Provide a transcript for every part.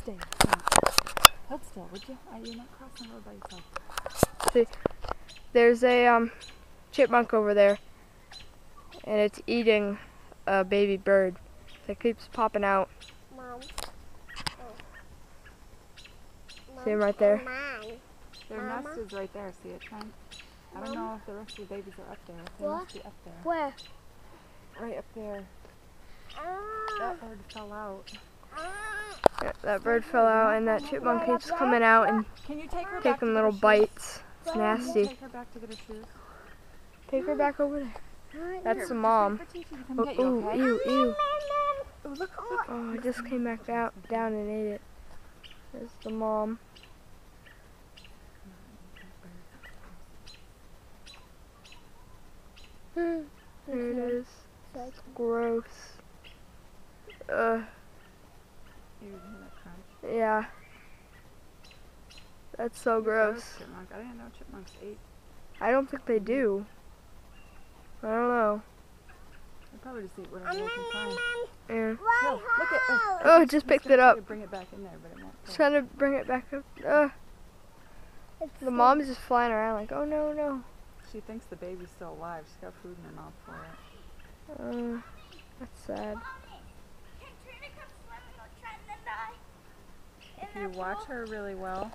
Stay. Hold still, would you? You're not crossing the road by yourself. See, there's a chipmunk over there, and it's eating a baby bird that keeps popping out. Mom. See him right there? Their nest is right there, see it, Trent? I don't know if the rest of the babies are up there. They must be up there. Where? Right up there. That bird fell out. Yeah, that bird fell out, and that chipmunk keeps coming out and Can you take her back taking to little get her bites. It's shoes? Can you nasty. take her back to get her shoes? Take her back over there. That's the mom. Oh, Ooh, ew, ew. Oh, look. Oh, it just came back down and ate it. There's the mom. There it is. It's gross. You hear that crunch? Yeah. That's so gross. Chipmunk. I didn't know chipmunks ate. I don't think they do. I don't know. They probably just eat whatever they can find. Yeah. No, look at Oh, it just picked it up. Bring it back in there, but it won't. It's trying to bring it back up. The mom's just flying around like, oh no, no. She thinks the baby's still alive. She's got food in her mouth for it. That's sad. If you watch her really well.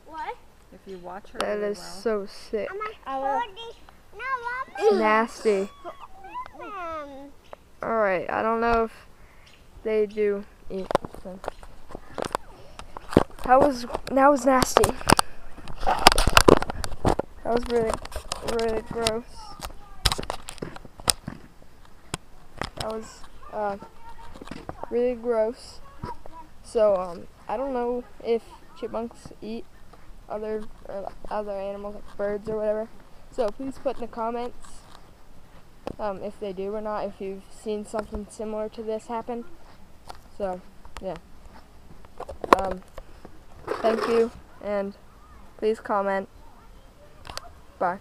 What? If you watch her That really is well. so sick. No, Nasty. Mom. Alright, I don't know if they do eat them. That was nasty. That was really, really gross. That was really gross. So I don't know if chipmunks eat other animals like birds or whatever. So please put in the comments if they do or not, if you've seen something similar to this happen. So yeah. Thank you, and please comment. Bye.